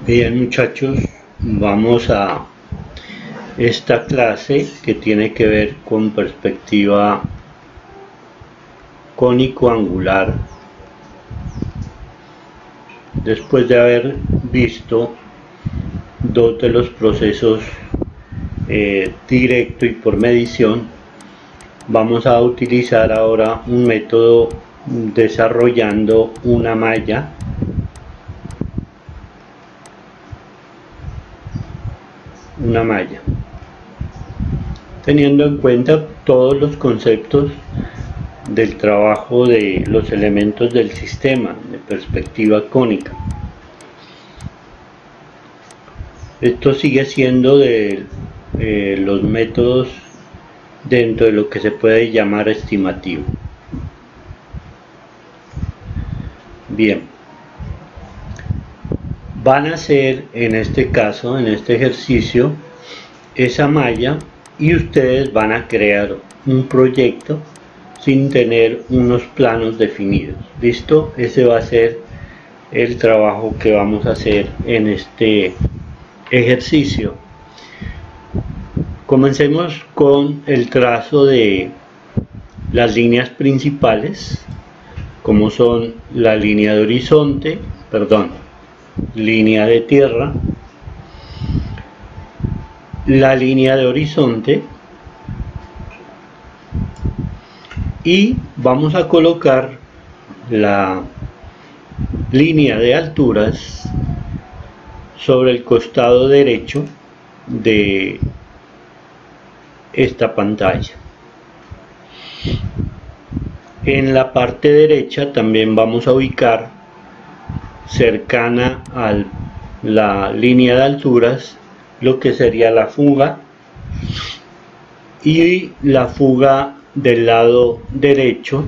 Bien, muchachos, vamos a esta clase que tiene que ver con perspectiva cónico-angular. Después de haber visto dos de los procesos directo y por medición, vamos a utilizar ahora un método desarrollando una malla teniendo en cuenta todos los conceptos del trabajo de los elementos del sistema de perspectiva cónica. Esto sigue siendo de los métodos dentro de lo que se puede llamar estimativo. Bien, van a hacer en este caso, en este ejercicio, esa malla y ustedes van a crear un proyecto sin tener unos planos definidos. ¿Listo? Ese va a ser el trabajo que vamos a hacer en este ejercicio. Comencemos con el trazo de las líneas principales, como son la línea de horizonte, línea de tierra, la línea de horizonte, y vamos a colocar la línea de alturas sobre el costado derecho de esta pantalla. En la parte derecha también vamos a ubicar, cercana a la línea de alturas, lo que sería la fuga, y la fuga del lado derecho,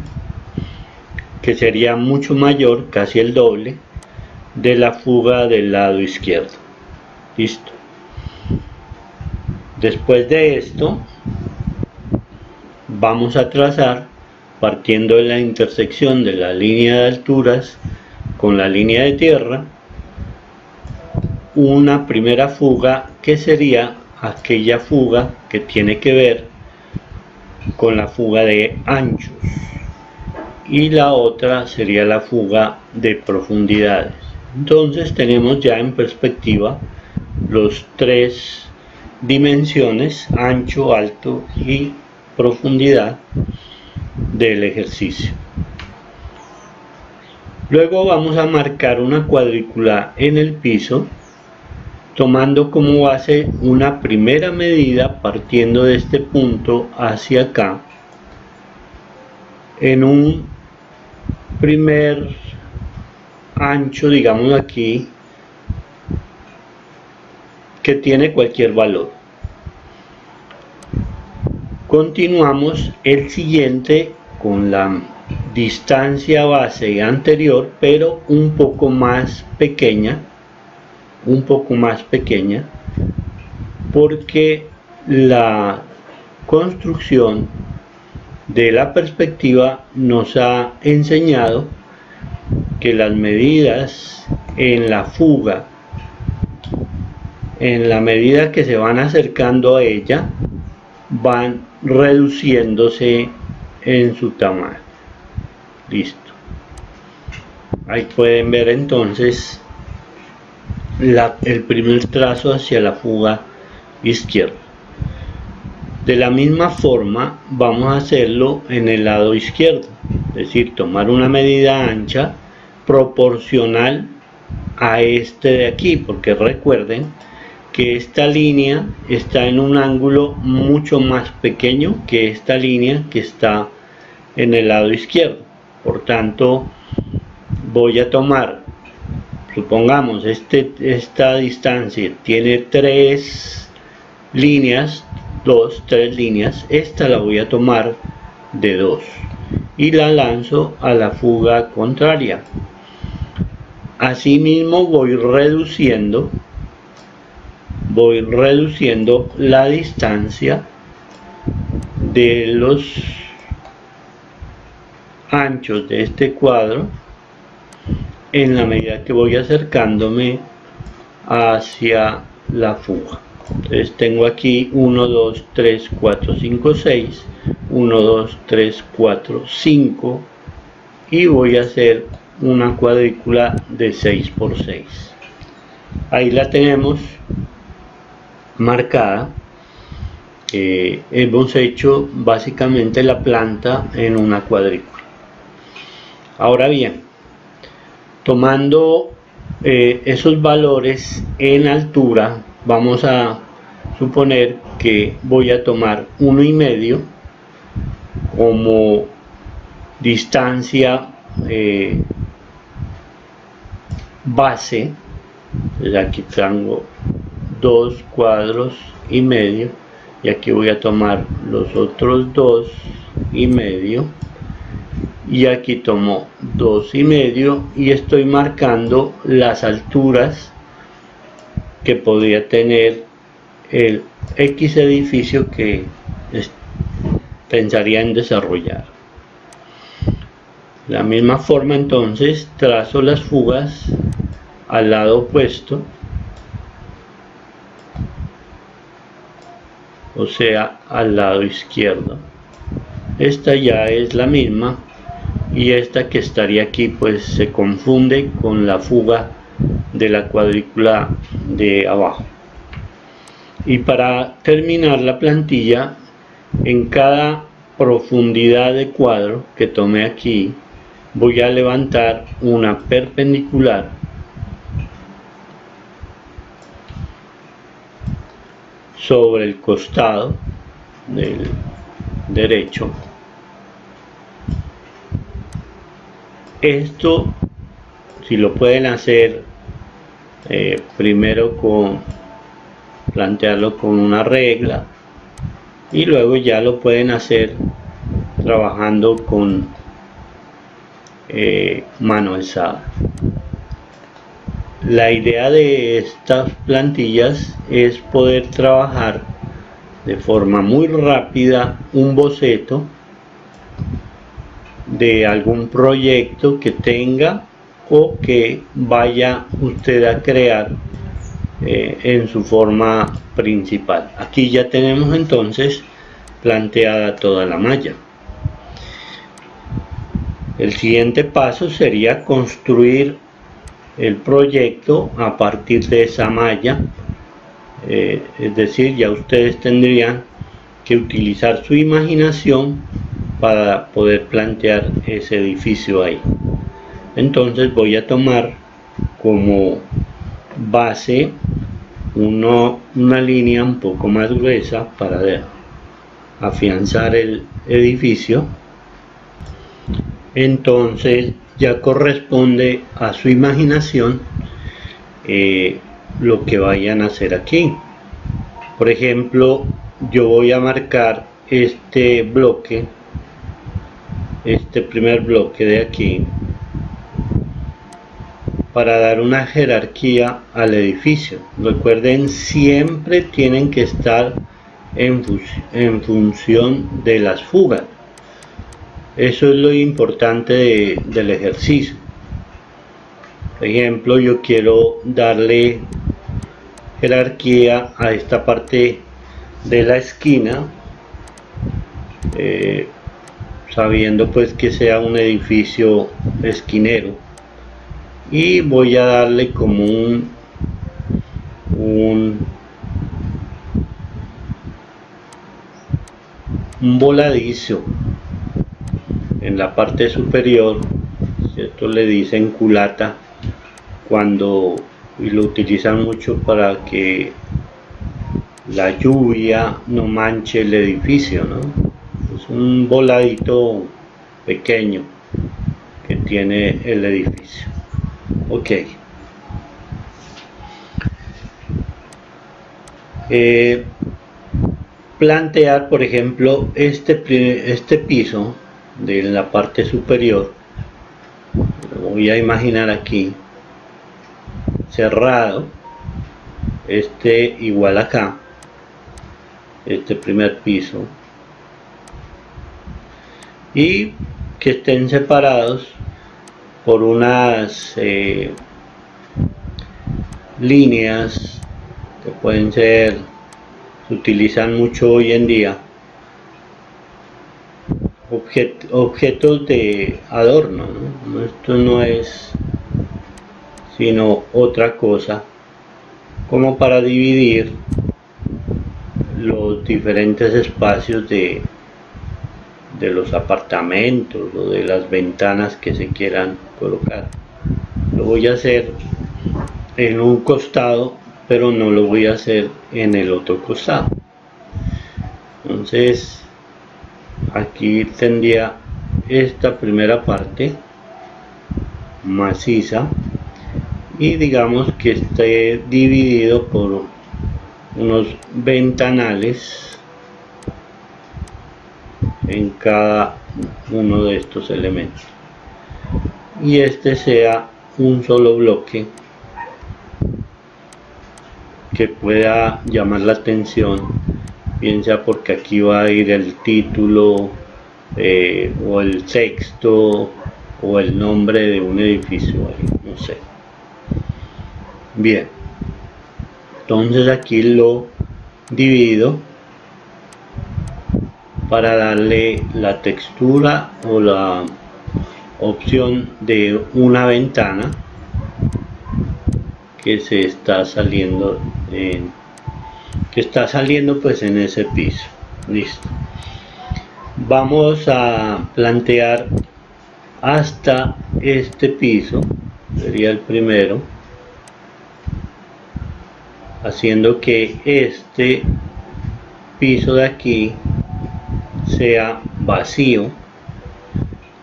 que sería mucho mayor, casi el doble de la fuga del lado izquierdo. Listo. Después de esto vamos a trazar, partiendo de la intersección de la línea de alturas con la línea de tierra, una primera fuga que sería aquella fuga que tiene que ver con la fuga de anchos, y la otra sería la fuga de profundidades. Entonces tenemos ya en perspectiva los tres dimensiones, ancho, alto y profundidad, del ejercicio. Luego vamos a marcar una cuadrícula en el piso, tomando como base una primera medida partiendo de este punto hacia acá, en un primer ancho, digamos aquí, que tiene cualquier valor. Continuamos el siguiente con la distancia base anterior, pero un poco más pequeña, porque la construcción de la perspectiva nos ha enseñado que las medidas en la fuga, en la medida que se van acercando a ella, van reduciéndose en su tamaño. Listo. Ahí pueden ver entonces el primer trazo hacia la fuga izquierda. De la misma forma vamos a hacerlo en el lado izquierdo, es decir, tomar una medida ancha proporcional a este de aquí, porque recuerden que esta línea está en un ángulo mucho más pequeño que esta línea que está en el lado izquierdo. Por tanto, voy a tomar, supongamos esta distancia tiene tres líneas, tres líneas, esta la voy a tomar de 2 y la lanzo a la fuga contraria. Asimismo voy reduciendo la distancia de los anchos de este cuadro en la medida que voy acercándome hacia la fuga. Entonces tengo aquí 1, 2, 3, 4, 5, 6, 1, 2, 3, 4, 5 y voy a hacer una cuadrícula de 6 por 6. Ahí la tenemos marcada. Hemos hecho básicamente la planta en una cuadrícula. Ahora bien, tomando esos valores en altura, vamos a suponer que voy a tomar 1,5 como distancia base. Entonces aquí tengo 2 cuadros y medio y aquí voy a tomar los otros 2,5 y aquí tomo 2,5 y estoy marcando las alturas que podría tener el X edificio que pensaría en desarrollar. De la misma forma, entonces trazo las fugas al lado opuesto, o sea, al lado izquierdo. Esta ya es la misma y esta que estaría aquí pues se confunde con la fuga de la cuadrícula de abajo. Y para terminar la plantilla, en cada profundidad de cuadro que tome aquí voy a levantar una perpendicular sobre el costado del derecho. Esto si lo pueden hacer primero plantearlo con una regla y luego ya lo pueden hacer trabajando con mano alzada. La idea de estas plantillas es poder trabajar de forma muy rápida un boceto de algún proyecto que tenga o que vaya usted a crear en su forma principal. Aquí ya tenemos entonces planteada toda la malla. El siguiente paso sería construir el proyecto a partir de esa malla, es decir, ya ustedes tendrían que utilizar su imaginación para poder plantear ese edificio ahí. Entonces voy a tomar como base una línea un poco más gruesa para afianzar el edificio. Entonces ya corresponde a su imaginación lo que vayan a hacer aquí. Por ejemplo, yo voy a marcar este bloque, este primer bloque de aquí, para dar una jerarquía al edificio. Recuerden, siempre tienen que estar en función de las fugas. Eso es lo importante del ejercicio. Por ejemplo, yo quiero darle jerarquía a esta parte de la esquina, sabiendo pues que sea un edificio esquinero, y voy a darle como un voladizo en la parte superior. Esto le dicen culata y lo utilizan mucho para que la lluvia no manche el edificio, ¿no? Es un voladito pequeño que tiene el edificio. Ok. Plantear, por ejemplo, este piso de la parte superior, lo voy a imaginar aquí cerrado, igual acá, este primer piso, y que estén separados por unas líneas que pueden ser, se utilizan mucho hoy en día, objetos de adorno, ¿no? Esto no es sino otra cosa como para dividir los diferentes espacios de los apartamentos o de las ventanas que se quieran colocar. Lo voy a hacer en un costado, pero no lo voy a hacer en el otro costado. Entonces aquí tendría esta primera parte maciza y digamos que esté dividido por unos ventanales en cada uno de estos elementos, y este sea un solo bloque que pueda llamar la atención, bien sea porque aquí va a ir el título o el texto o el nombre de un edificio, no sé. Bien, entonces aquí lo divido para darle la textura o la opción de una ventana que se está saliendo pues en ese piso. Listo, vamos a plantear hasta este piso, sería el primero, haciendo que este piso de aquí sea vacío.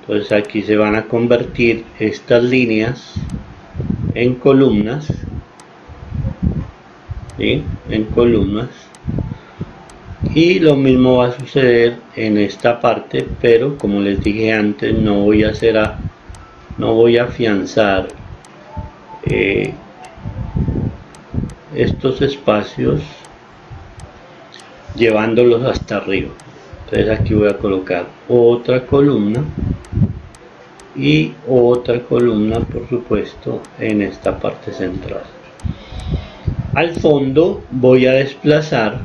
Entonces aquí se van a convertir estas líneas en columnas, ¿sí? En columnas, y lo mismo va a suceder en esta parte, pero como les dije antes, no voy a afianzar estos espacios llevándolos hasta arriba. Entonces aquí voy a colocar otra columna y otra columna, por supuesto, en esta parte central. Al fondo voy a desplazar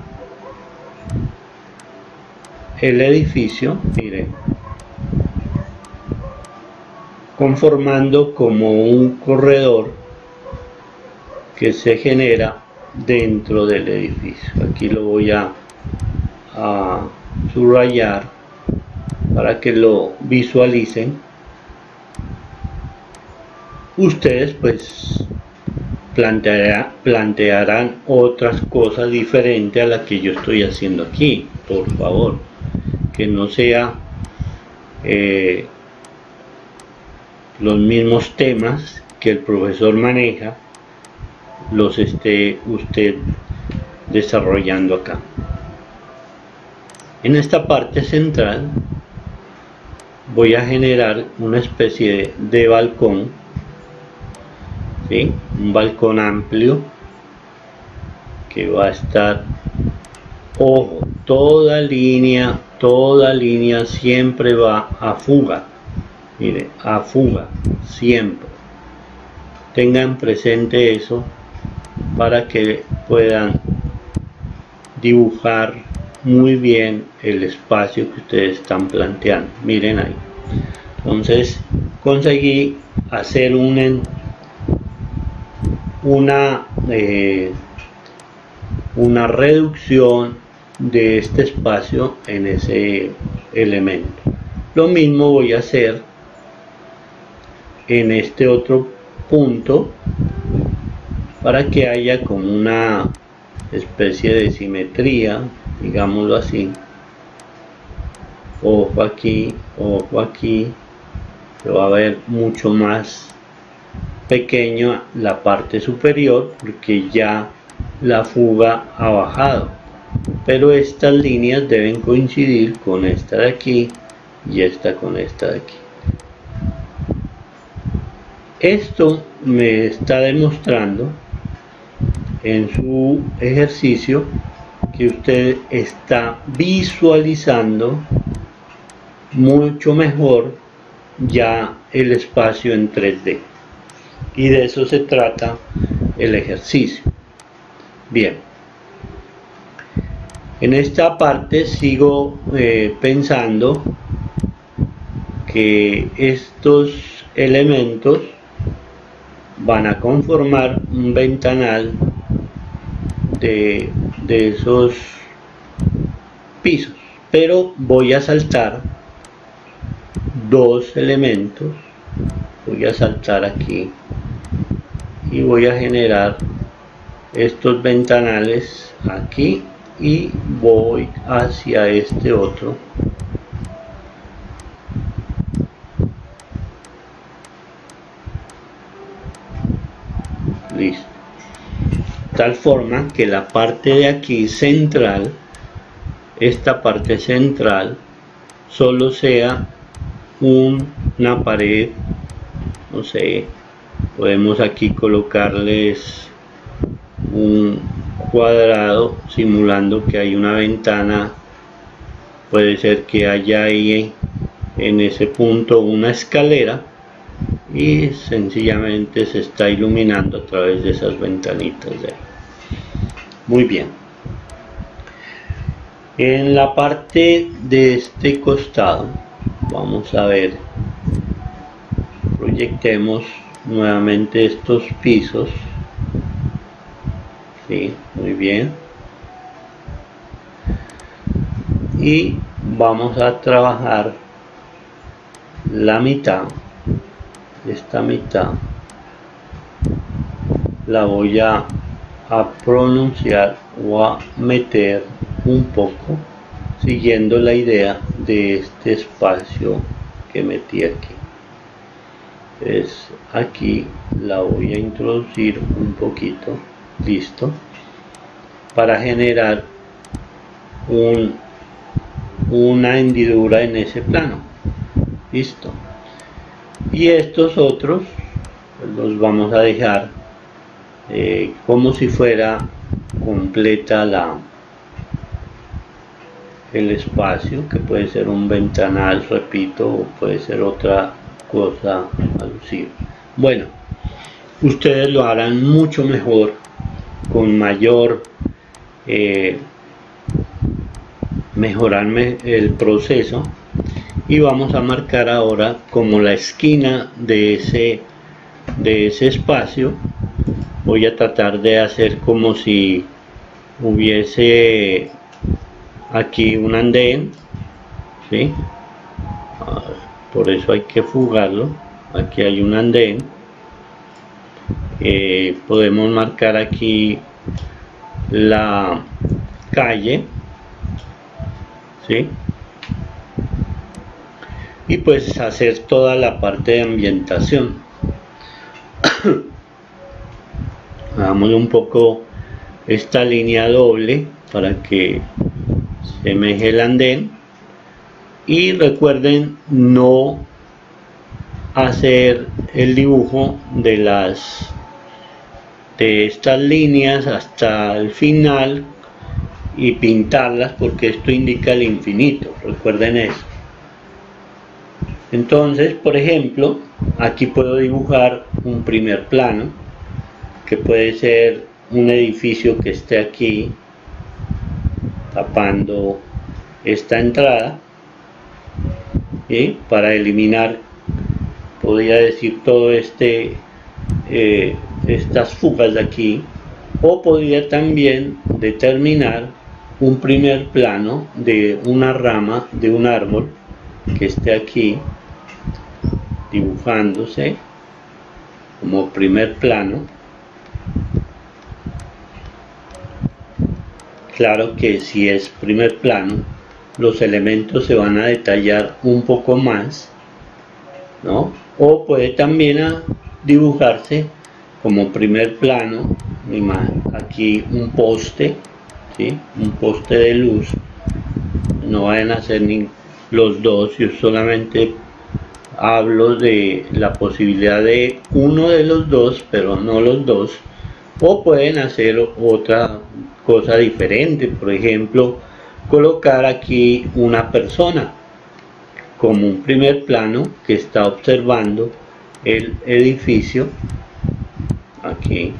el edificio, miren, conformando como un corredor que se genera dentro del edificio. Aquí lo voy a subrayar para que lo visualicen. Ustedes pues plantearán otras cosas diferentes a las que yo estoy haciendo aquí, por favor, que no sea los mismos temas que el profesor maneja los esté usted desarrollando acá. En esta parte central voy a generar una especie de balcón, ¿sí? Un balcón amplio que va a estar, ojo, toda línea siempre va a fuga, mire, a fuga siempre. Tengan presente eso para que puedan dibujar muy bien el espacio que ustedes están planteando. Miren ahí. Entonces conseguí hacer una reducción de este espacio en ese elemento. Lo mismo voy a hacer en este otro punto para que haya como una especie de simetría, digámoslo así. Ojo aquí, se va a ver mucho más pequeño la parte superior porque ya la fuga ha bajado, pero estas líneas deben coincidir con esta de aquí y esta con esta de aquí. Esto me está demostrando en su ejercicio que usted está visualizando mucho mejor ya el espacio en 3D, y de eso se trata el ejercicio. Bien, en esta parte sigo pensando que estos elementos van a conformar un ventanal de esos pisos, pero voy a saltar dos elementos, voy a saltar aquí y voy a generar estos ventanales aquí y voy hacia este otro. Listo. Tal forma que la parte de aquí central, esta parte central, solo sea una pared, no sé, podemos aquí colocarles un cuadrado simulando que hay una ventana, puede ser que haya ahí en ese punto una escalera y sencillamente se está iluminando a través de esas ventanitas de ahí. Muy bien, en la parte de este costado vamos a ver, proyectemos nuevamente estos pisos. Sí, muy bien, y vamos a trabajar la mitad. Esta mitad la voy a pronunciar o a meter un poco siguiendo la idea de este espacio que metí aquí. Entonces aquí la voy a introducir un poquito, listo, para generar una hendidura en ese plano, listo. Y estos otros los vamos a dejar como si fuera completa el espacio, que puede ser un ventanal, repito, o puede ser otra cosa alusiva. Bueno, ustedes lo harán mucho mejor, con mayor mejorar el proceso. Y vamos a marcar ahora como la esquina de ese espacio. Voy a tratar de hacer como si hubiese aquí un andén, ¿sí? Por eso hay que fugarlo. Aquí hay un andén. Podemos marcar aquí la calle, ¿sí? Y pues hacer toda la parte de ambientación. Hagamos un poco esta línea doble para que semeje el andén, y recuerden no hacer el dibujo de estas líneas hasta el final y pintarlas, porque esto indica el infinito, recuerden eso. Entonces, por ejemplo, aquí puedo dibujar un primer plano, que puede ser un edificio que esté aquí, tapando esta entrada, y para eliminar, podría decir, todo estas fugas de aquí, o podría también determinar un primer plano de una rama de un árbol que esté aquí dibujándose como primer plano. Claro que si es primer plano, los elementos se van a detallar un poco más, ¿no? O puede también dibujarse como primer plano, aquí un poste, ¿sí? Un poste de luz. No vayan a ser ni los dos, yo solamente hablo de la posibilidad de uno de los dos, pero no los dos. O pueden hacer otra cosa diferente, por ejemplo, colocar aquí una persona como un primer plano que está observando el edificio aquí,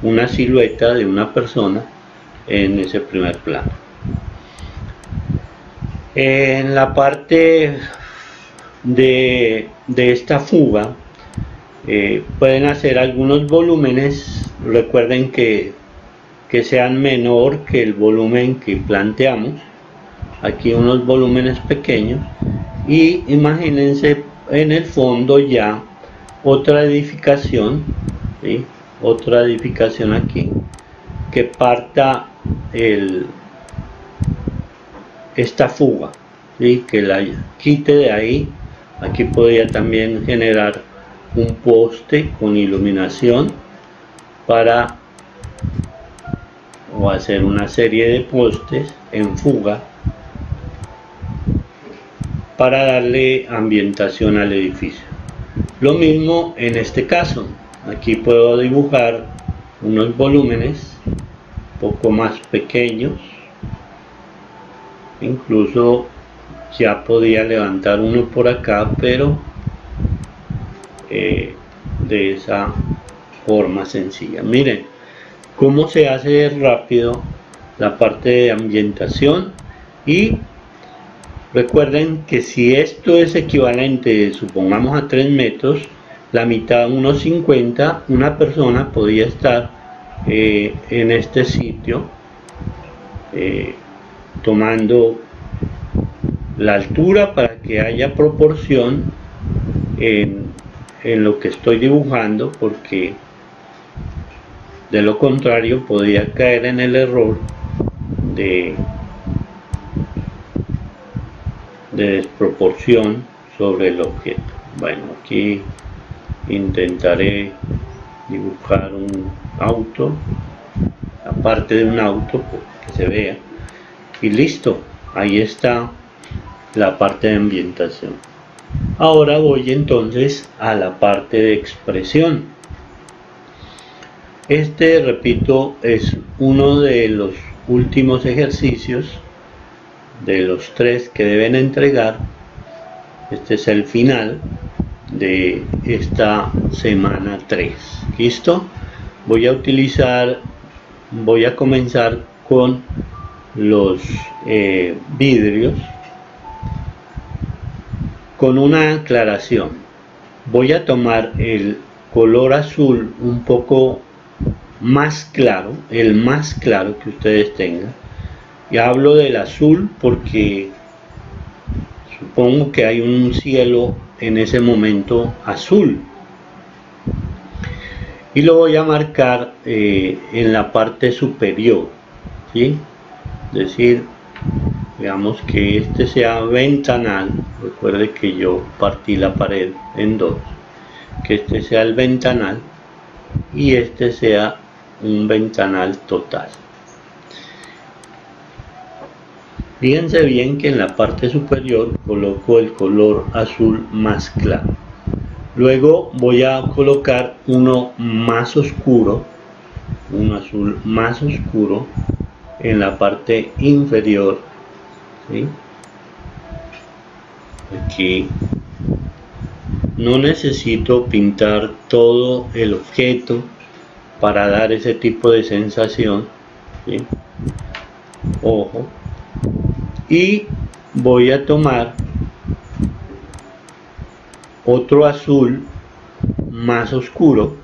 una silueta de una persona en ese primer plano. En la parte de esta fuga pueden hacer algunos volúmenes. Recuerden que sean menor que el volumen que planteamos. Aquí unos volúmenes pequeños, y imagínense en el fondo ya otra edificación, ¿sí? Otra edificación aquí que parta esta fuga, ¿sí? Que la quite de ahí. Aquí podría también generar un poste con iluminación para, o hacer una serie de postes en fuga para darle ambientación al edificio. Lo mismo en este caso. Aquí puedo dibujar unos volúmenes un poco más pequeños. Incluso ya podía levantar uno por acá, pero de esa forma sencilla. Miren cómo se hace rápido la parte de ambientación. Y recuerden que si esto es equivalente, supongamos, a 3 metros, la mitad, unos 50, una persona podría estar en este sitio tomando la altura para que haya proporción en lo que estoy dibujando, porque de lo contrario podría caer en el error de desproporción sobre el objeto. Bueno, aquí intentaré dibujar un auto, aparte de un auto, que se vea, y listo. Ahí está la parte de ambientación. Ahora voy entonces a la parte de expresión. Este, repito, es uno de los últimos ejercicios de los 3 que deben entregar. Este es el final de esta semana 3. ¿Listo? Voy a comenzar con los vidrios, con una aclaración. Voy a tomar el color azul un poco más claro, el más claro que ustedes tengan. Y hablo del azul porque supongo que hay un cielo en ese momento azul, y lo voy a marcar en la parte superior, ¿sí? Es decir, veamos que este sea ventanal. Recuerde que yo partí la pared en 2, que este sea el ventanal y este sea un ventanal total. Fíjense bien que en la parte superior coloco el color azul más claro. Luego voy a colocar uno más oscuro, un azul más oscuro en la parte inferior, ¿sí? Aquí no necesito pintar todo el objeto para dar ese tipo de sensación, ¿sí? Ojo. Y voy a tomar otro azul más oscuro,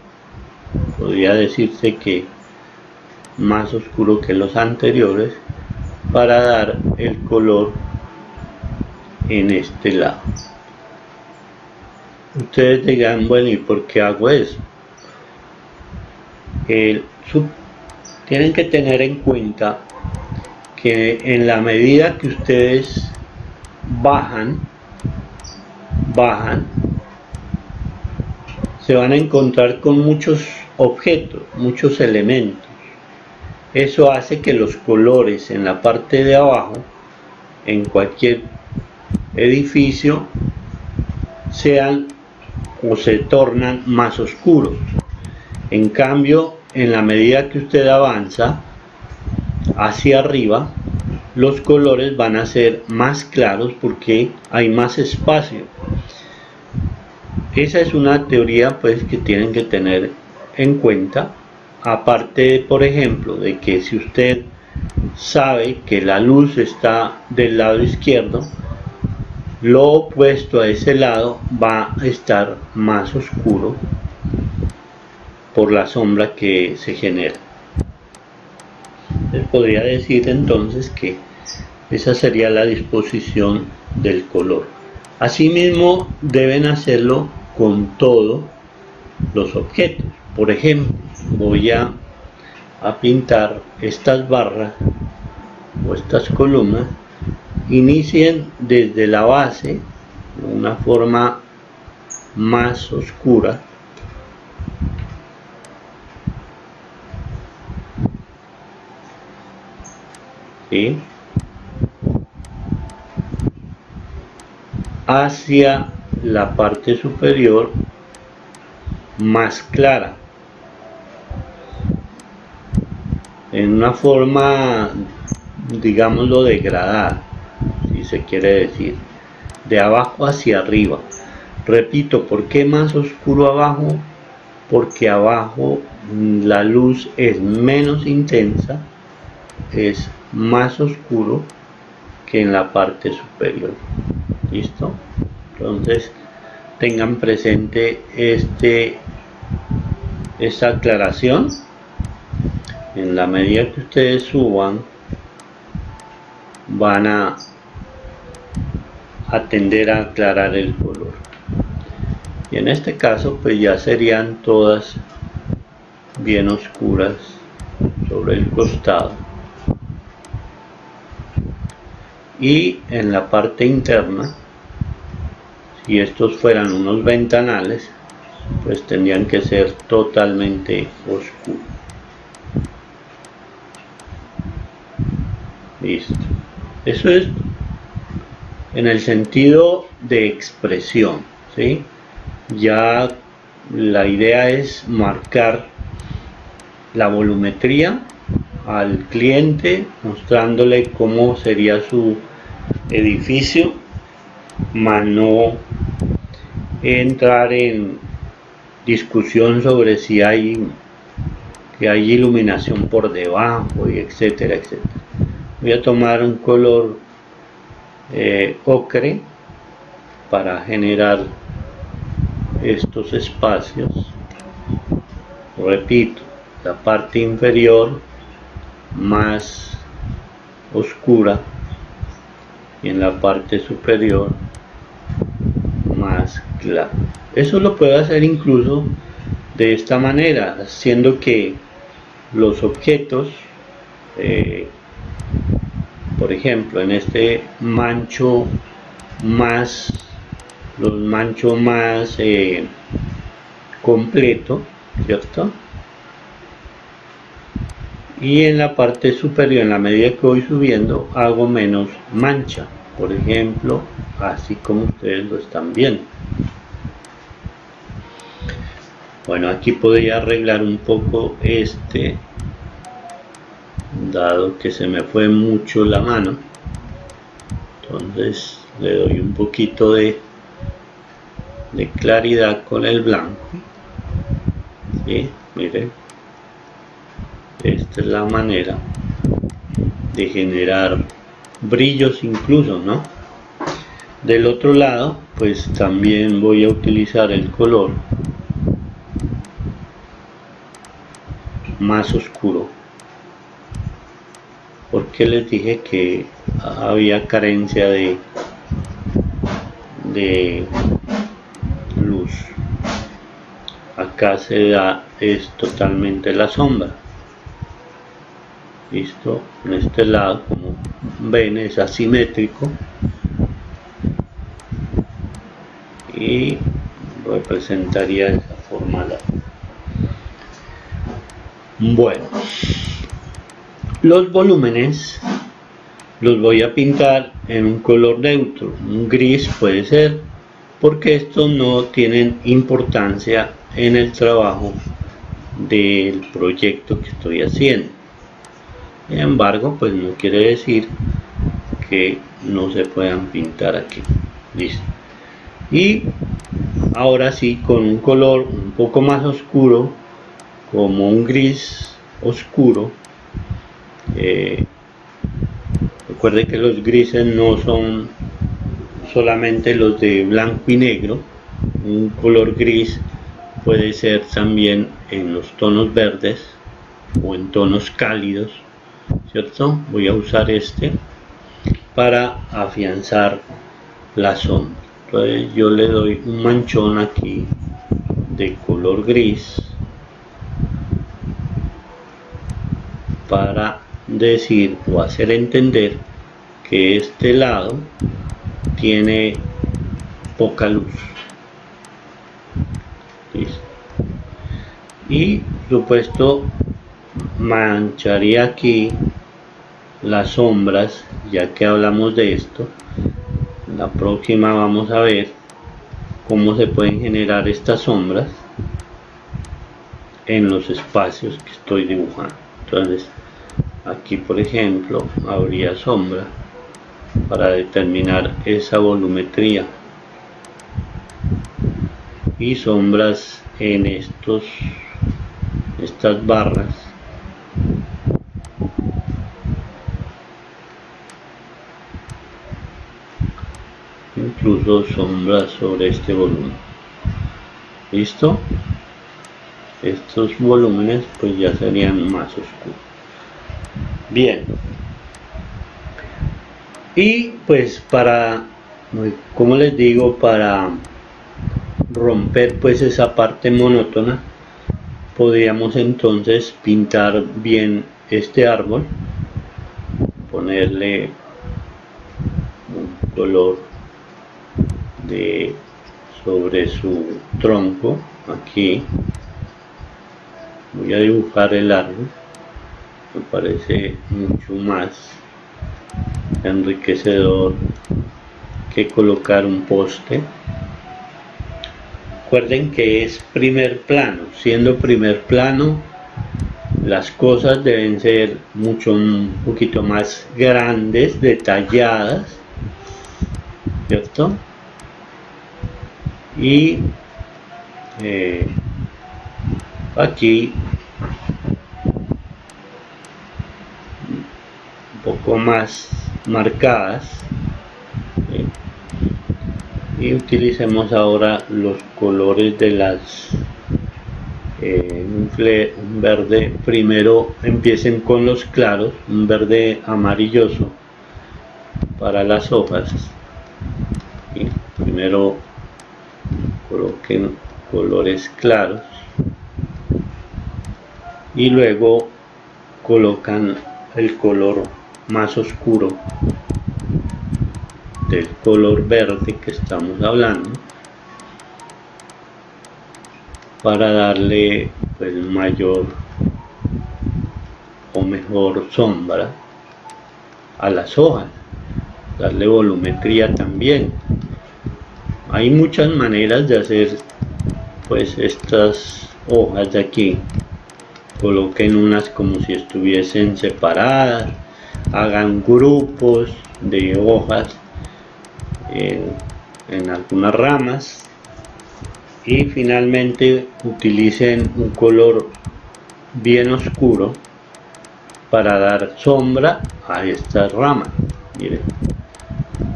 podría decirse que más oscuro que los anteriores, para dar el color en este lado. Ustedes dirán, bueno, ¿y por qué hago eso? Tienen que tener en cuenta que en la medida que ustedes bajan, se van a encontrar con muchos objetos, muchos elementos. Eso hace que los colores en la parte de abajo, en cualquier edificio, sean o se tornan más oscuros. En cambio, en la medida que usted avanza hacia arriba, los colores van a ser más claros porque hay más espacio. Esa es una teoría pues que tienen que tener en cuenta, aparte, por ejemplo, de que si usted sabe que la luz está del lado izquierdo, lo opuesto a ese lado va a estar más oscuro por la sombra que se genera. Se podría decir entonces que esa sería la disposición del color. Asimismo, deben hacerlo con todos los objetos. Por ejemplo, voy a pintar estas barras o estas columnas. Inicien desde la base de una forma más oscura, ¿sí?, hacia la parte superior más clara, en una forma, digámoslo, degradada, si se quiere decir, de abajo hacia arriba. Repito, ¿por qué más oscuro abajo? Porque abajo la luz es menos intensa, es más oscuro que en la parte superior. ¿Listo? Entonces tengan presente esta aclaración. En la medida que ustedes suban, van a tender a aclarar el color. Y en este caso pues ya serían todas bien oscuras sobre el costado, y en la parte interna, si estos fueran unos ventanales, pues tendrían que ser totalmente oscuros. Listo. Eso es en el sentido de expresión, ¿sí? Ya la idea es marcar la volumetría al cliente, mostrándole cómo sería su edificio, más no entrar en discusión sobre si hay iluminación por debajo, y etcétera, etcétera. Voy a tomar un color ocre para generar estos espacios. Repito, la parte inferior más oscura y en la parte superior más clara. Eso lo puedo hacer incluso de esta manera, haciendo que los objetos, por ejemplo, en este mancho más, completo, ¿cierto? Y en la parte superior, en la medida que voy subiendo, hago menos mancha, por ejemplo, así como ustedes lo están viendo. Bueno, aquí podría arreglar un poco dado que se me fue mucho la mano. Entonces le doy un poquito de claridad con el blanco. ¿Sí? Miren, esta es la manera de generar brillos incluso, ¿no? Del otro lado, pues también voy a utilizar el color más oscuro, porque les dije que había carencia de luz. Acá se da totalmente la sombra. Listo, en este lado, como ven, es asimétrico y representaría de esa forma la. Bueno, los volúmenes los voy a pintar en un color neutro, un gris puede ser, porque estos no tienen importancia en el trabajo del proyecto que estoy haciendo. Sin embargo, pues no quiere decir que no se puedan pintar aquí. Listo. Y ahora sí, con un color un poco más oscuro, como un gris oscuro. Recuerde que los grises no son solamente los de blanco y negro. Un color gris puede ser también en los tonos verdes o en tonos cálidos, ¿cierto? Voy a usar este para afianzar la sombra. Entonces yo le doy un manchón aquí de color gris para decir o hacer entender que este lado tiene poca luz. ¿Listo? Y por supuesto mancharía aquí las sombras, ya que hablamos de esto. La próxima vamos a ver cómo se pueden generar estas sombras en los espacios que estoy dibujando. Entonces aquí por ejemplo habría sombra para determinar esa volumetría y sombras en estas barras. Incluso sombras sobre este volumen. ¿Listo? Estos volúmenes pues ya serían más oscuros. Bien, y pues para, como les digo, para romper pues esa parte monótona, podríamos entonces pintar bien este árbol, ponerle un color sobre su tronco. Aquí voy a dibujar el árbol. Me parece mucho más enriquecedor que colocar un poste. Recuerden que es primer plano. Siendo primer plano, las cosas deben ser un poquito más grandes, detalladas, ¿cierto? Y aquí un poco más marcadas, ¿sí? Y utilicemos ahora los colores de las un verde. Primero empiecen con los claros, un verde amarilloso para las hojas, ¿sí? Primero coloquen colores claros y luego colocan el color más oscuro del color verde que estamos hablando, para darle pues mayor o mejor sombra a las hojas, darle volumetría también. Hay muchas maneras de hacer pues estas hojas de aquí. Coloquen unas como si estuviesen separadas, hagan grupos de hojas en algunas ramas y finalmente utilicen un color bien oscuro para dar sombra a estas ramas. Miren,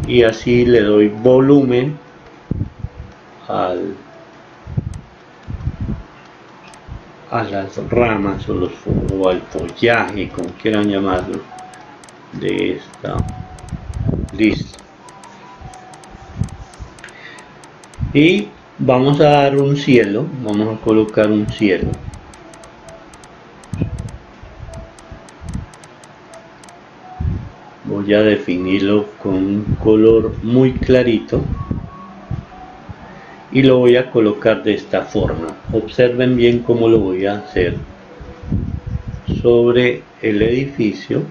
y así le doy volumen a las ramas o al follaje, como quieran llamarlo, de esta lista. Y vamos a dar un cielo, vamos a colocar un cielo. Voy a definirlo con un color muy clarito y lo voy a colocar de esta forma. Observen bien cómo lo voy a hacer sobre el edificio,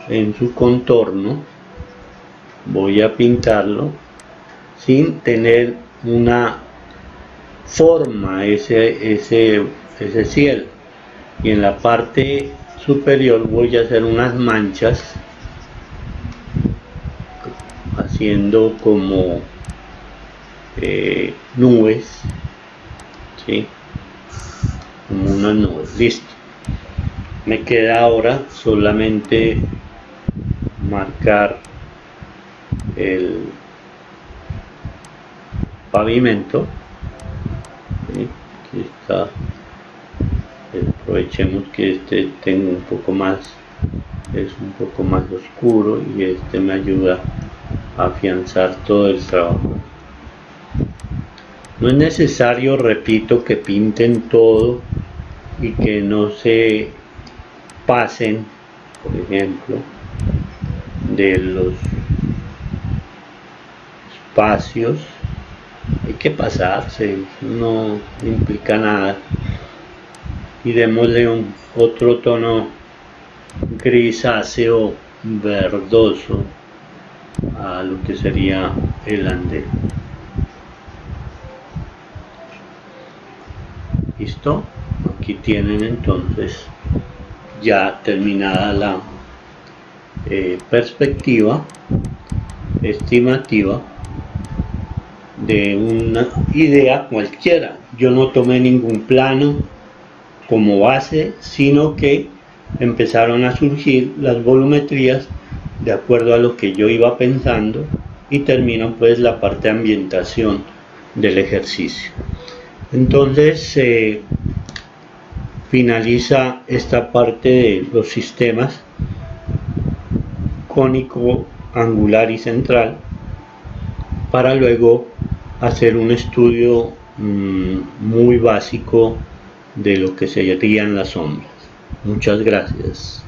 en su contorno. Voy a pintarlo sin tener una forma ese cielo, y en la parte superior voy a hacer unas manchas haciendo como nubes, ¿sí? Como unas nubes. Listo. Me queda ahora solamente marcar el pavimento, ¿sí? Aquí está. Aprovechemos que este tengo un poco más, es un poco más oscuro, y este me ayuda a afianzar todo el trabajo. No es necesario, repito, que pinten todo y que no se pasen, por ejemplo, de los espacios. Hay que pasarse, no implica nada. Y démosle otro tono grisáceo verdoso a lo que sería el andén. Listo. Aquí tienen entonces ya terminada la perspectiva estimativa de una idea cualquiera. Yo no tomé ningún plano como base, sino que empezaron a surgir las volumetrías de acuerdo a lo que yo iba pensando, y termino pues la parte de ambientación del ejercicio. Entonces finaliza esta parte de los sistemas cónico, angular y central, para luego hacer un estudio muy básico de lo que serían las sombras. Muchas gracias.